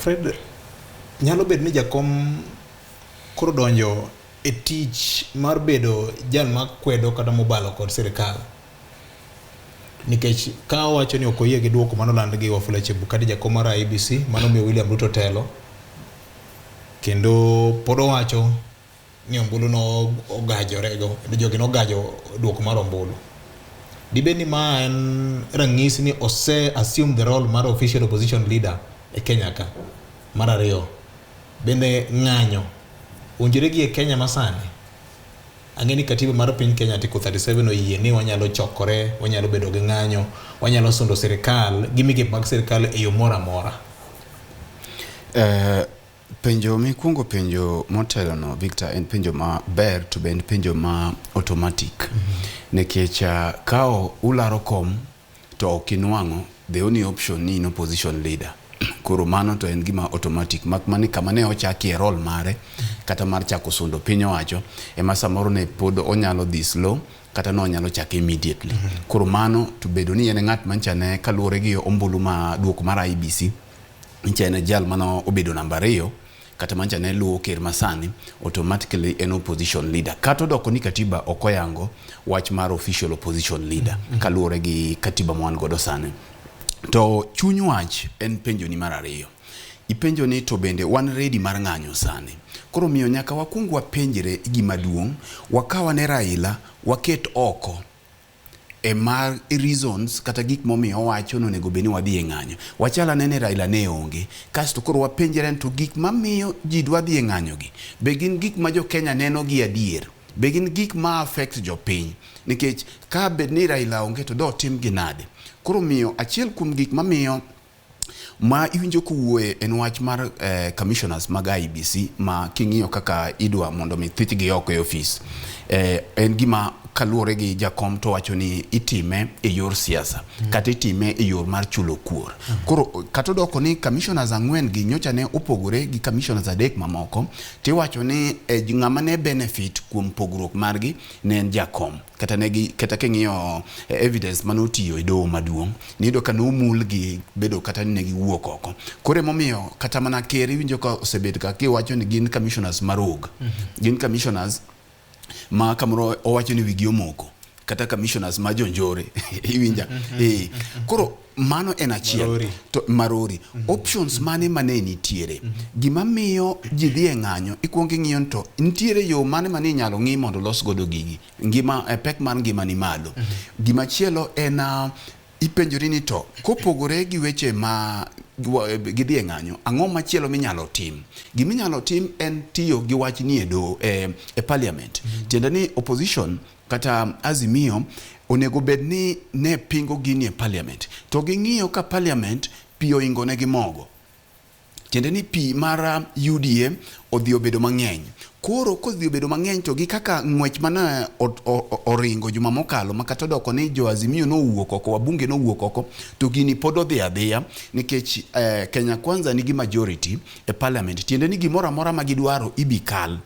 Fred, nyalo bet ni jakom koro donjo e tich mar bedo jal makwedo kata mobalo kod sirikal. Nikech ka wacho ni ok oyie gi duoko manoland gi Wafula Chebukati jakom mar IEBC mano miyo William Ruto telo, kendo pod owacho ni ombulu no ogajorego, jogi nogajo duoko mar ombulu. Dibe ni ma en rangisi ni ose assume the role mar official opposition leader e Kenya ka. Mar ariyo, bende ng'anyo onjire gi e Kenya masani. Ang'eni katiba mar piny Kenya article 37 oyie ni wanyalo chokore, wanyalo bedo gi ng'anyo, wanyalo sundo sirikal gi migepe mag sirikal e yo moro amora. Penjo mikwongo penjo motelo no Victor en penjo ma ber to ben penjo ma automatic. Nekech kao ularo kom to okinwango the only option ni in opposition leader. Koro mano to en gima automatic makmani kama ne ochaki e role mare kata mar chako sundo piny owacho ema samoro ne pod onyalo dhi slow kata no onyalo chake immediately. Koro mano to bedo ni en ng'at manchane kaluwore gi ombulu ma duoko mar IEBC nchane jal mano obedo namba 2 kata manchane luwo ker masani automatically en opposition leader. Kato doko ni katiba okoyango wach mar official opposition leader kaluwore gi katiba mwan godo sani. To chuny wach en penjo ni mar ariyo. Ipenjo ni to bende wan ready mar ng'anyo sani. Koro miyo nyaka wakungu wapenjre gima duong', wakawa ne Raila, waket oko e mar reasons kata gik momiyo wacho no nego beni wadhi e ng'anyo. Wachala nene Raila ne onge. Kasto koro wapenjre to gik mamiyo ji dwa dhi e ng'anyo gi. Be gin gik ma jo Kenya neno gi adier. Be gin gik ma affect jo piny. Nikech ka bed ni Raila onge to do tim gi nade. Koro miyo achiel kuom gik mamiyo ma iwinjo kuwe en wach mar commissioners mag IEBC ma king'iyo kaka idwa mondo mi thich gi oko e office. En gima kaluwore gi jakom to wacho ni itime e yor siasa kata itime e yor mar chulo kuor. Koro katodoko ni commissioners 4 gi nyocha ne opogore gi commissioners 3 mamoko ti wacho ni ng'ama ne benefit kuom pogruok margi ne en jakom kata negi kata king'iyo evidence manotiyo e doho maduong' nido ka nomul gi bedo kata ne gi wuok oko. Kore momiyo kata mana ker winjo ka osebed ka kiwacho ni gin commissioners marog. Gin commissioners ma kamoro owacho ni wigi omoko kata commissioners ma jonjore iwinja. Koro mano en achiel to marori options mane nitiere. Gima miyo ji dhi e ng'anyo ikuongo ing'iyo to nitiere yo mane nyalo ng'i mondo los godo gigi ngima pek mar ngima ni malo. Gima chielo en ipenjori ni to kopogore gi weche ma gidhi e ng'anyo ang'o machielo minyalo tim. Giminyalo tim en tiyo gi wach ni e parliament. Tiende ni opposition kata Azimio onego bed ni ne pingo gini e parliament to ging'iyo ka parliament pi oingo ne gi mogo. Tiende ni pi mar UDA odhi obedo mang'eny. Koro kodhi obedo mang'eny to gi kaka ng'wech mana oringo juma mokalo makata doko ni jo Azimio no wuok oko, wabunge no wuok oko to gini pod odhi adhiya nikech Kenya Kwanza nigi majority e parliament. Tiende ni gimoro amora ma gidwaro ibikal.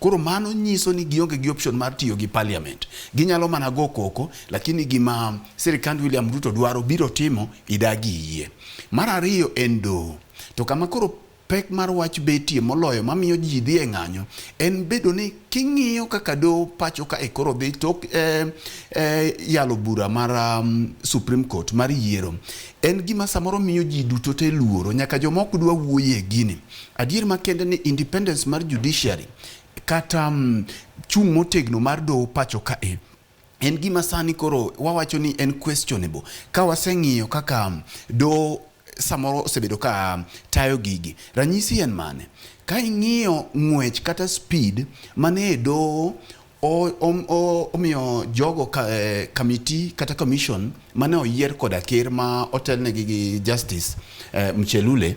Koro mano nyiso ni gionge gi option mar tiyo gi parliament. Ginyalo mana go koko lakini gima sirikand William Ruto dwaro biro timo idagi yie. Mar ariyo en doho. To kama koro pek mar wach betie moloyo mamiyo ji dhi e ng'anyo en bedo ni king'iyo kaka do pacho ka koro dhi tok yalo bura mar Supreme Court mar yiero en gima samoro miyo ji duto te luoro nyaka jomoko dwa wuoye gini. Adier makende ni independence mar judiciary kata chung motegno mar do pacho ka en gima sani koro wawacho ni en questionable. Ka waseng'iyo kaka do samoro osebedo ka tayo gigi. Ranyisi en mane? Ka ing'iyo ng'wech kata speed mane do omiyo jogo committee kata commission mane oyier koda ker ma otelne gi Justice Mchelule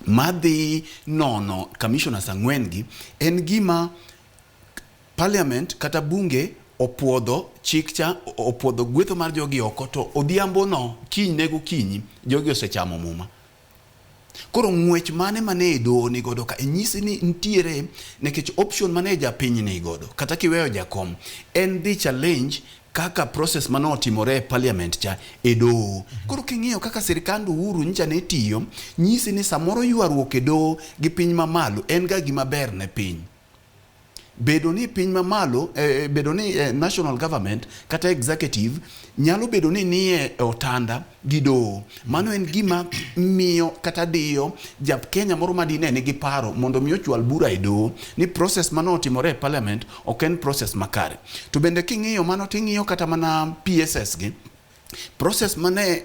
madhi nono commissioners 4 gi en gima parliament kata bunge opuodho chikcha opuodho gwetho mar jogi oko to odhiambo no kiny nego kinyi jogi osechamo muma. Koro ng'wech mane e doho ni godo ka inyisi ni ntiere nekech option mane japiny ni godo kata kiweyo jakom en dhi challenge kaka process mane otimore e parliament cha e doho. Koro king'iyo kaka sirikand Uhuru ncha ne tiyo, nyisi ni samoro ywaruok e doho gi piny mamalo en ga gima ber ne piny. Bedo ni piny mamalo, bedo ni national government kata executive nyalo bedo ni nie otanda gi doho. Mano en gima miyo kata diyo Kenya moro madine nigi paro mondo mi ochwal bura e doho ni process mano otimore e parliament ok en process makare. To bende king'iyo mano ting'iyo kata mana PSS gi process mane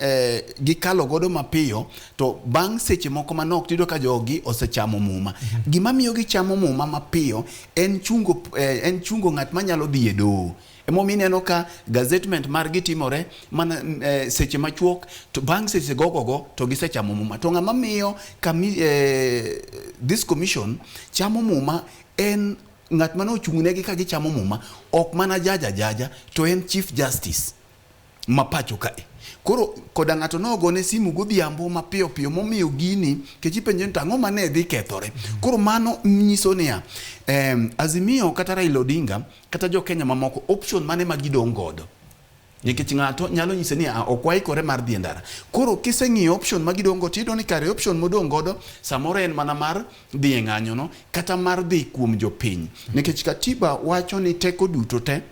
gikalo godo mapiyo to bang' seche moko manok tido ka jogi osechamo muma. Gima miyo gichamo muma mapiyo en chungo ng'at manyalo dhi e doho. Emomiyo ineno ka gazettement margi timore mana seche machuok to bang' seche gogogo to gisechamo muma. To ng'ama miyo this commission chamo muma en ng'at mane ochung'negi ka gichamo muma, ok mana jaja to en Chief Justice mapacho kae. Koro koda ng'ato nogone simu godhiambo mapiyo momiyo gini kechipenjo ni ang'o mane dhi kethore. Koro mano nyiso niya Azimio kata Raila Odinga kata jo Kenya mamoko option mane magidong' godo. Nikech ng'ato nyalo nyise ni ok waikore mar dhi ndara. Koro kiseng'iyo option magidong' godo tido ni kare option modong' godo samoro en mana mar dhi e ng'anyono kata mar dhi kuom jopiny. Nikech katiba wacho ni teko duto te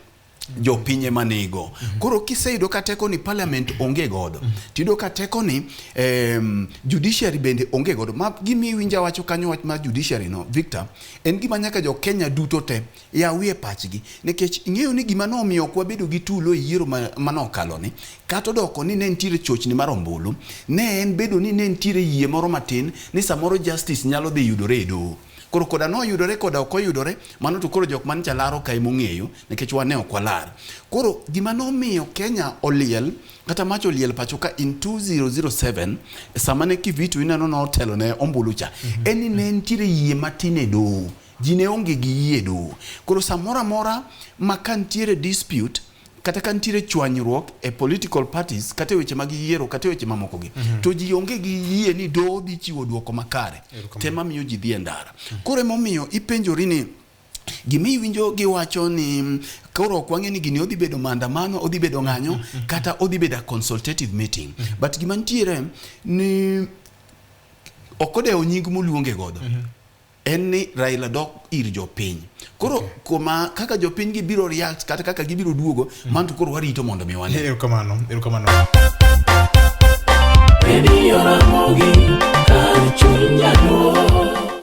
jopinye manego. Koro kiseyudo ka teko ni parliament onge godo, tido ka teko ni judiciary bende onge godo. Ma gimi winja wacho kanyo wach ma judiciary no, Victor, en gima nyaka jo Kenya duto te yawie pachgi. Nikech ing'eyo ni gima nomiyo kwa bedo gi tulo yiero manokalo ni kato doko ni ne ntiere chochni mar ombulu, ne en bedo ni ne ntiere yie moro matin ni samoro justice nyalo dhi yudore e doho. Koro koda no yudore koda ok oyudore, mano to koro jok man chalaro kai mong'eyo nikech wane ok walar. Koro gima nomiyo Kenya oliel kata mach oliel pacho ka in 2007 samane Kivitu inano no telo ne ombulu cha eni ne ntiere yie matin e doho, ji ne onge gi yie doho. Koro samora mora makantiere dispute kata kantiere chwanyruok e political parties kata weche mag yiero kata weche mamoko gi to ji onge gi yie ni doho dhi chiwo duoko makare tema miyo ji dhi ndara. Koro emomiyo ipenjori ni gimi winjo giwacho ni koro ok wang'e ni gini odhi bedo maandamano, odhi bedo ng'anyo kata odhi bedo consultative meeting. But gima ntiere ni okodewo nying moluonge godo en ni Raila dok ir jopiny. Koro koma kaka jopiny gi biro react kata kaka gibiro duogo manto koro warito mondo mi wane. Erokamano. Baby, you're a mogi, kar chunya no.